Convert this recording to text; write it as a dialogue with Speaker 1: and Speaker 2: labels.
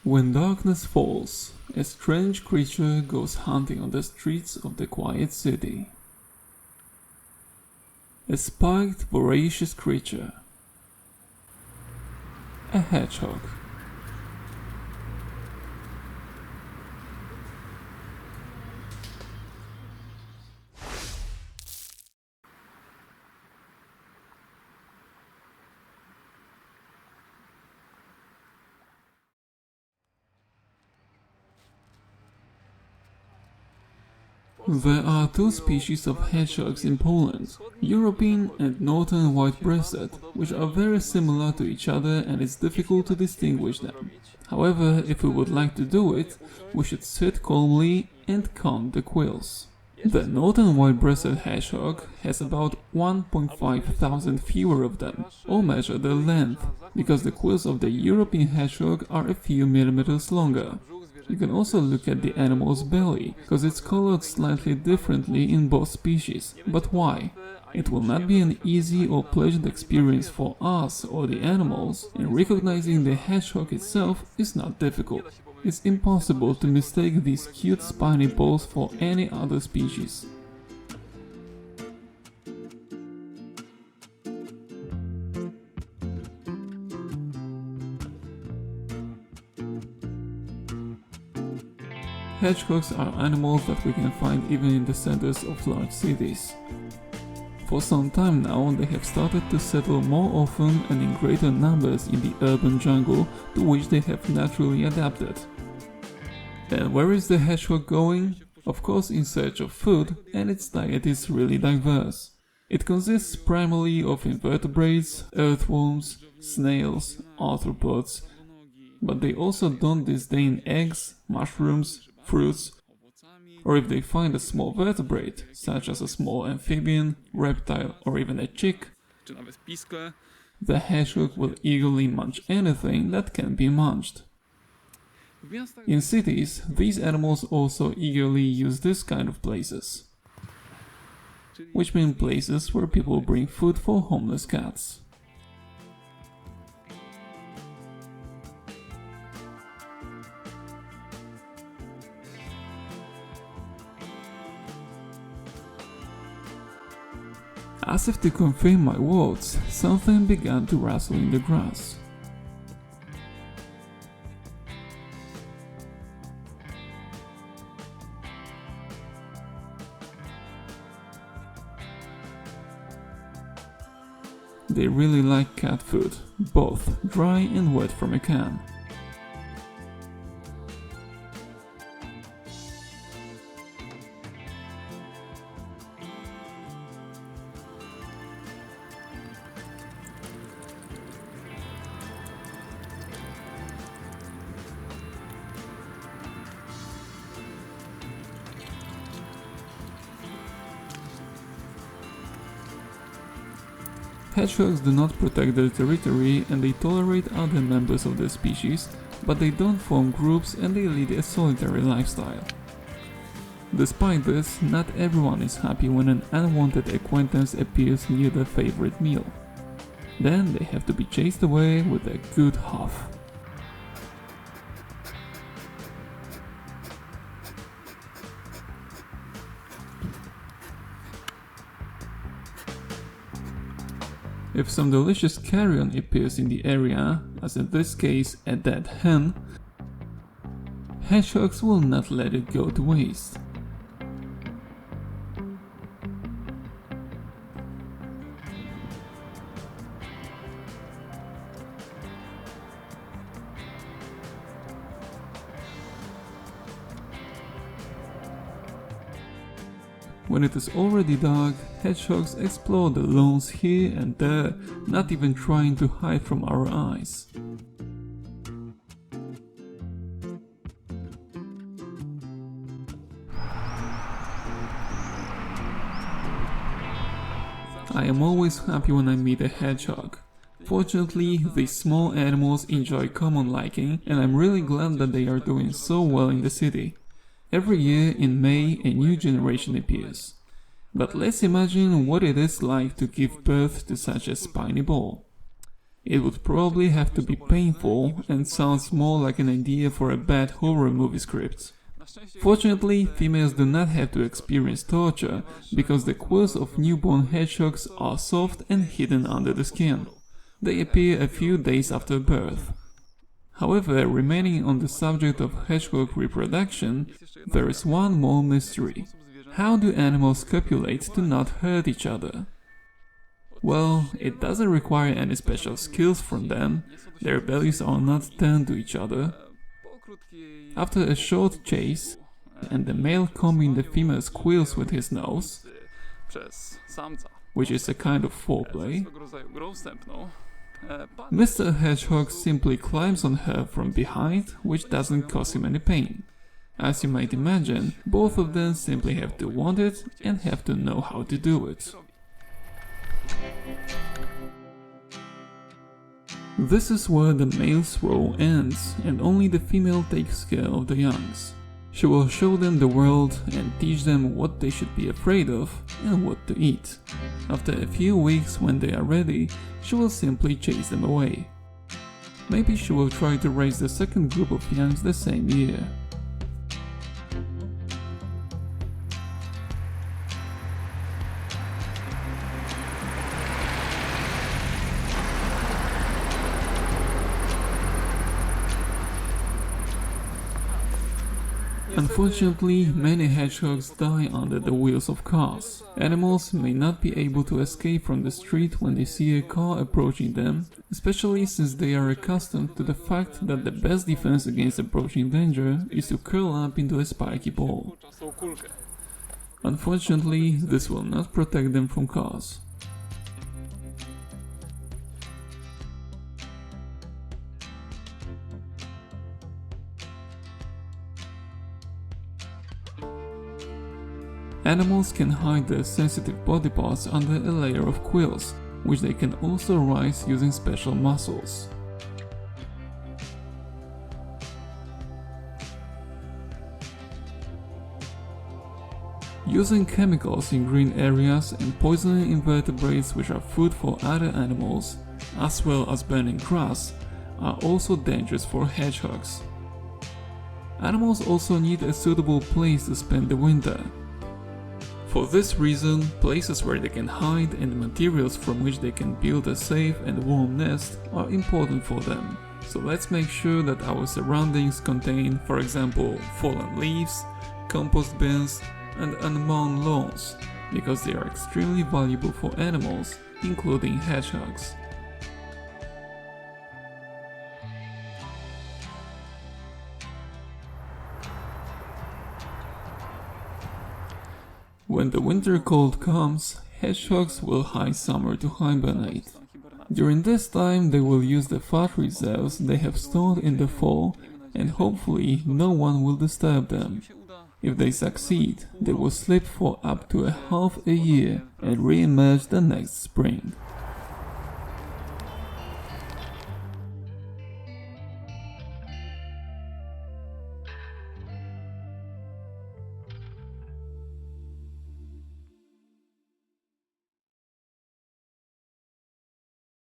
Speaker 1: When darkness falls, a strange creature goes hunting on the streets of the quiet city. A spiked, voracious creature. A hedgehog. There are two species of hedgehogs in Poland, European and Northern white-breasted, which are very similar to each other and it's difficult to distinguish them. However, if we would like to do it, we should sit calmly and count the quills. The Northern white-breasted hedgehog has about 1.5 thousand fewer of them, or measure their length, because the quills of the European hedgehog are a few millimeters longer. You can also look at the animal's belly, because it's colored slightly differently in both species. But why? It will not be an easy or pleasant experience for us or the animals, and recognizing the hedgehog itself is not difficult. It's impossible to mistake these cute spiny balls for any other species. Hedgehogs are animals that we can find even in the centers of large cities. For some time now, they have started to settle more often and in greater numbers in the urban jungle to which they have naturally adapted. And where is the hedgehog going? Of course in search of food, and its diet is really diverse. It consists primarily of invertebrates, earthworms, snails, arthropods, but they also don't disdain eggs, mushrooms, fruits, or if they find a small vertebrate, such as a small amphibian, reptile, or even a chick, the hedgehog will eagerly munch anything that can be munched. In cities, these animals also eagerly use this kind of places, which mean places where people bring food for homeless cats. As if to confirm my words, something began to rustle in the grass. They really like cat food, both dry and wet from a can. Hedgehogs do not protect their territory and they tolerate other members of the species, but they don't form groups and they lead a solitary lifestyle. Despite this, not everyone is happy when an unwanted acquaintance appears near their favorite meal. Then they have to be chased away with a good huff. If some delicious carrion appears in the area, as in this case a dead hen, hedgehogs will not let it go to waste. When it is already dark, hedgehogs explore the lawns here and there, not even trying to hide from our eyes. I am always happy when I meet a hedgehog. Fortunately, these small animals enjoy common liking, and I'm really glad that they are doing so well in the city. Every year in May a new generation appears. But let's imagine what it is like to give birth to such a spiny ball. It would probably have to be painful and sounds more like an idea for a bad horror movie script. Fortunately, females do not have to experience torture because the quills of newborn hedgehogs are soft and hidden under the skin. They appear a few days after birth. However, remaining on the subject of hedgehog reproduction, there is one more mystery. How do animals copulate to not hurt each other? Well, it doesn't require any special skills from them, their bellies are not turned to each other. After a short chase, and the male combing the female's quills with his nose, which is a kind of foreplay, Mr. Hedgehog simply climbs on her from behind, which doesn't cause him any pain. As you might imagine, both of them simply have to want it and have to know how to do it. This is where the male's role ends, and only the female takes care of the youngs. She will show them the world and teach them what they should be afraid of and what to eat. After a few weeks, when they are ready, she will simply chase them away. Maybe she will try to raise the second group of youngs the same year. Unfortunately, many hedgehogs die under the wheels of cars. Animals may not be able to escape from the street when they see a car approaching them, especially since they are accustomed to the fact that the best defense against approaching danger is to curl up into a spiky ball. Unfortunately, this will not protect them from cars. Animals can hide their sensitive body parts under a layer of quills, which they can also rise using special muscles. Using chemicals in green areas and poisoning invertebrates which are food for other animals, as well as burning grass, are also dangerous for hedgehogs. Animals also need a suitable place to spend the winter. For this reason, places where they can hide and the materials from which they can build a safe and warm nest are important for them. So let's make sure that our surroundings contain, for example, fallen leaves, compost bins, and unmown lawns, because they are extremely valuable for animals, including hedgehogs. When the winter cold comes, hedgehogs will hide summer to hibernate. During this time, they will use the fat reserves they have stored in the fall, and hopefully no one will disturb them. If they succeed, they will sleep for up to half a year and re-emerge the next spring.